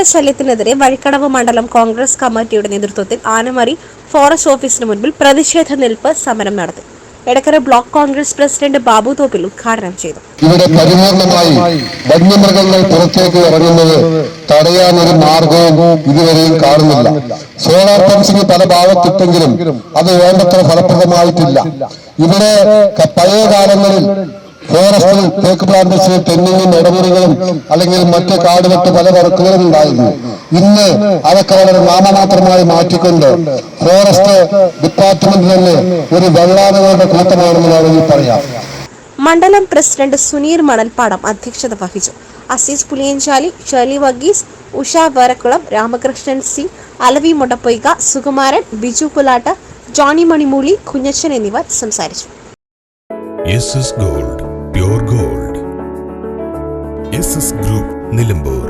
മൃഗശല്യത്തിനെതിരെ വഴിക്കടവ് മണ്ഡലം കോൺഗ്രസ് കമ്മിറ്റിയുടെ നേതൃത്വത്തിൽ ആനമറി ഫോറസ്റ്റ് ഓഫീസിന് മുൻപിൽ പ്രതിഷേധ നിൽപ്പ് സമരം നടത്തി. എടക്കര ബ്ലോക്ക് കോൺഗ്രസ് പ്രസിഡന്റ് ബാബു തോപ്പിൽ ഉദ്ഘാടനം ചെയ്തു. ഇവിടെ പരിപൂർണമായി വന്യമൃഗങ്ങൾ പുറത്തേക്ക് ഇറങ്ങുന്നത് തടയാൻ ഒരു മാർഗവും ഇതുവരെയും കാണുന്നില്ല. സോളാർ ഫെൻസിംഗ് പല ഭാഗത്തിട്ടെങ്കിലും അത് വേണ്ടത്ര ഫലപ്രദമായിട്ടില്ല. ഇവിടെ പഴയ കാലങ്ങളിൽ ഫോറസ്റ്റിൽ തേക്ക് പ്ലാന്റേഷനിൽ തെങ്ങിനും ഇടമുറികളും അല്ലെങ്കിൽ മറ്റ് കാടുവെട്ട് പല വർക്കുകളും ഉണ്ടായിരുന്നു. ഇന്ന് അതൊക്കെ വളരെ നാമമാത്രമായി മാറ്റിക്കൊണ്ട് ഫോറസ്റ്റ് ഡിപ്പാർട്ട്മെന്റ് തന്നെ ഒരു വെള്ളാനകളുടെ കൂട്ടമാണെന്ന് വേണമെങ്കിൽ പറയാം. മണ്ഡലം പ്രസിഡന്റ് സുനീർ മണൽപ്പാടം അധ്യക്ഷത വഹിച്ചു. Azeez Puliyanchali, Shirley Varghese, Usha Varakkulam, Ramakrishnan C, Alavi Mudappoyka, Sukumaran, Biju Pulattu, Johnny Manimooli, Kunjachan എന്നിവർ സംസാരിച്ചു. SS Gold, Pure Gold. SS Group, Nilambur.